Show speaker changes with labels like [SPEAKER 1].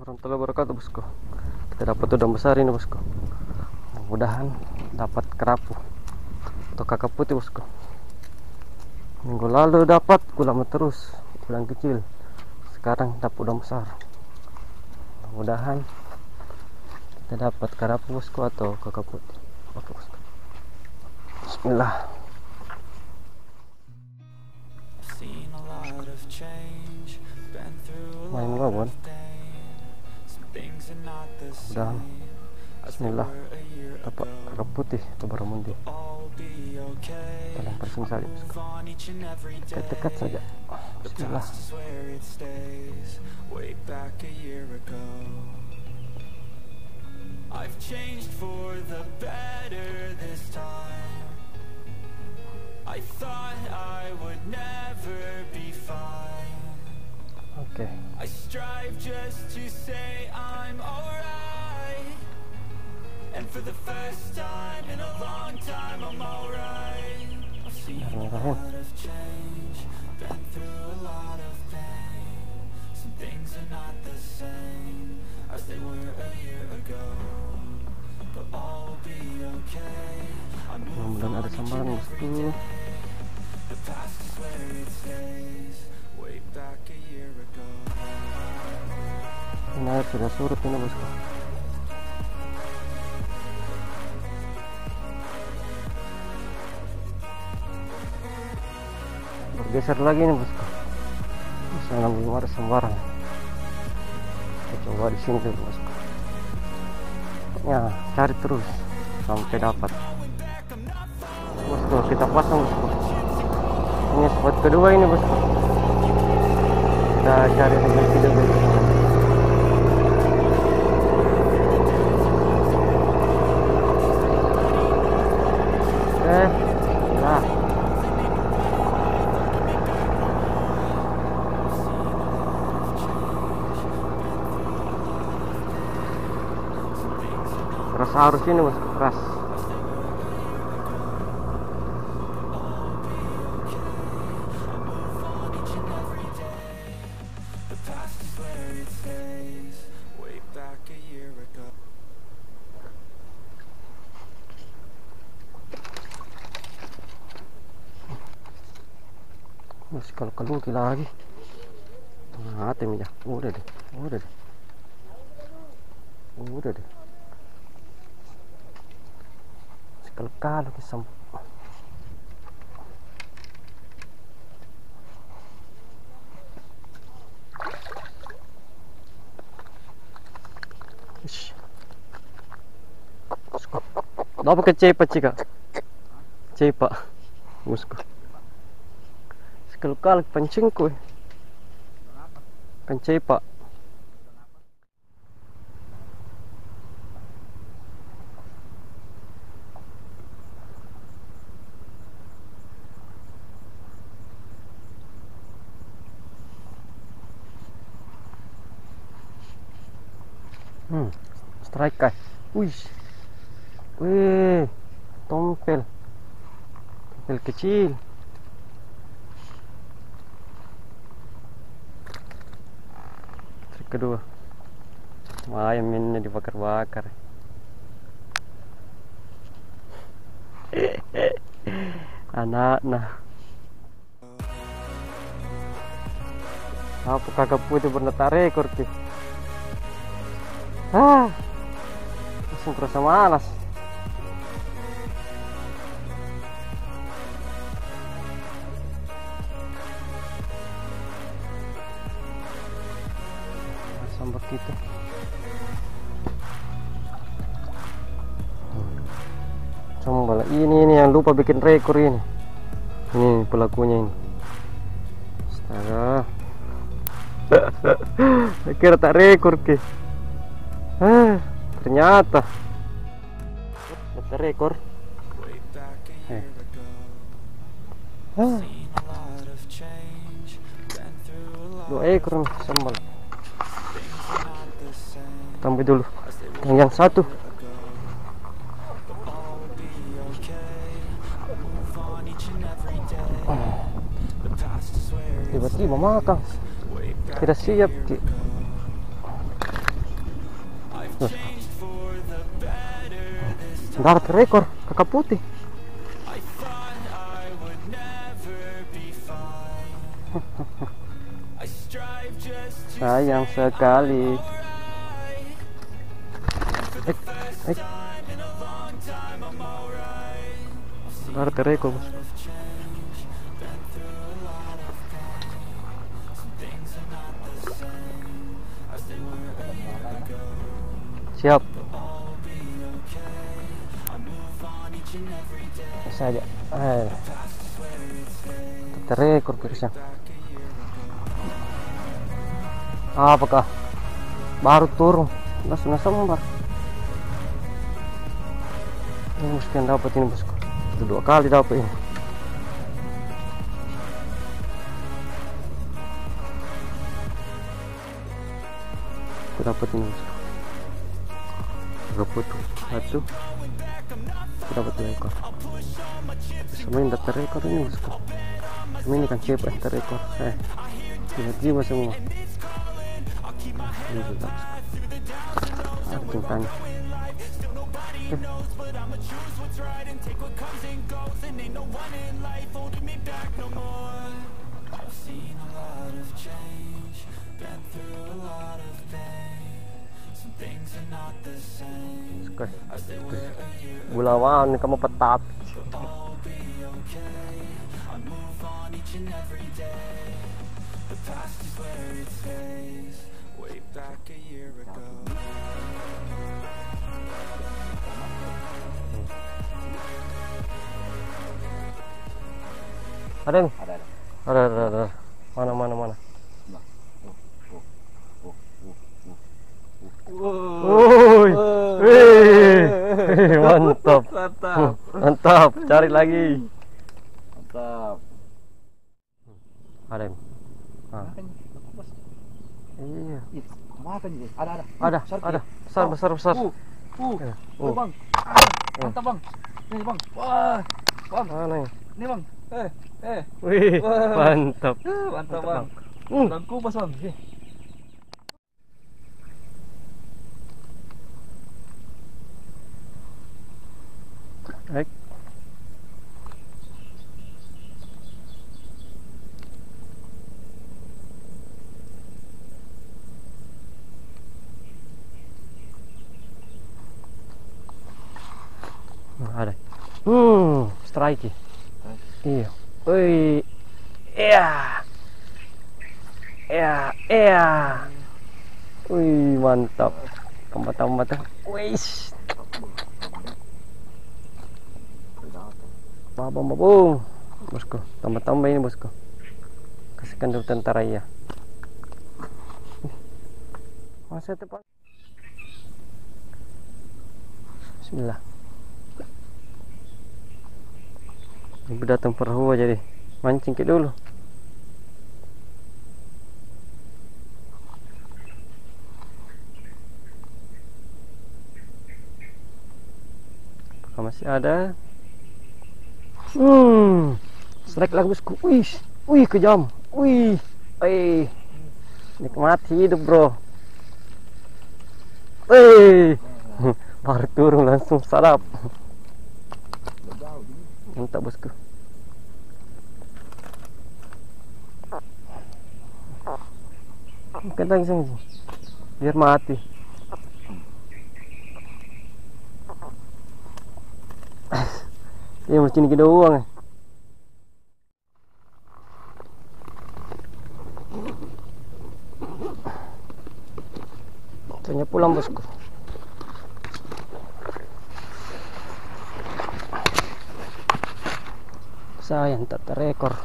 [SPEAKER 1] warahmatullahi wabarakatuh bosku. Kita dapat udang besar ini bosku. Mudah-mudahan dapat kerapu atau kakap putih bosku. Minggu lalu dapat gulama terus udang kecil, sekarang dapat udang besar. Mudah-mudahan kita dapat kerapu bosku atau kakap putih. Oke bosku, bismillah. Main babon. Udah, bismillah, dapat kakap putih atau baramundi. Dalam persing saja dekat saja. Bismillah. I've changed for the better this time. I thought I would never be fine. Okay. I strive just to say I'm alright. And for the first time in a long time I'm alright. I've seen a lot of change, been through a lot of pain. Some things are not the same as they were a year ago. But all will be okay. Mudah-mudahan ada sambaran bosku. The past is where it stays. Way back a year ago. Ini air sudah surut ini bosku. Bergeser lagi nih bosku. Sana belum ada sambaran. Kita coba di sini dulu bosku. Ya, cari terus sampai dapat. Bosku, kita pasang bosku. Ini spot kedua ini bosku. Kita cari lagi video bosku. Nah. Keras arus ini bosku, keras. Masih kalau lagi. Nah, temnya udah deh. Kalau kisam. Dapat ke cepat cika. Cepat. Bosku. Sekali pancingku. Kan cepat. Strike guys. Wih, tompel kecil. Trik kedua. Ayam ini dibakar-bakar. Anak apa kakak putih berneta rekor sih. Langsung terasa malas. Sambar gitu. Coba ini yang lupa bikin rekor ini. Ini pelakunya ini. Astaga. Kira tak rekor ke. Ternyata dapat rekor. Dua ekor sambal. Tambah dulu yang satu. Tiba-tiba makan. Tidak siap.
[SPEAKER 2] Darat rekor kakak putih. Sayang sekali. Darat rekor. Siap. Saja. Terekor guys. Apakah baru turun? Sudah sembar. Ini mesti dapat ini bosku. Sudah 2 kali dapat ini. Aku dapat ini bosku. Dapat 1. Aku dapat 2 ekor. Semua ini dapat rekor ini bosku. Semua ini kan cepat terekor. Jiwa semua. Ini juga bosku. Tanya. Bulawan kamu petap. Ada nih? Ada. Mana? Mantap. Cari lagi. Mantap. Ada nih. Iya. Ada. Besar.
[SPEAKER 3] Bang. Mantap bang. Ini bang. Wah. Bang.
[SPEAKER 2] Mana ini?
[SPEAKER 3] Ini bang.
[SPEAKER 2] Wih, mantap.
[SPEAKER 3] Mantap bang. Bang kupas bang.
[SPEAKER 2] Baik. Ada. Strike. Iya. Wih. Iya. Wih, mantap. Tambah tuh. Wih. Babong. Bosku, tambah ini bosku. Kasihkan dulu tentara ya. Masa tepat. Bismillah. Ibu datang perahu jadi mancing ke dulu. Apakah masih ada? Strike lagi bosku. Wih, kejam. Nikmati hidup bro. Baru turun langsung sadap. Mantap bosku. Kentang sini biar mati. Ya mesti ini doang. Tanya pulang bosku. Sayang tak terekor.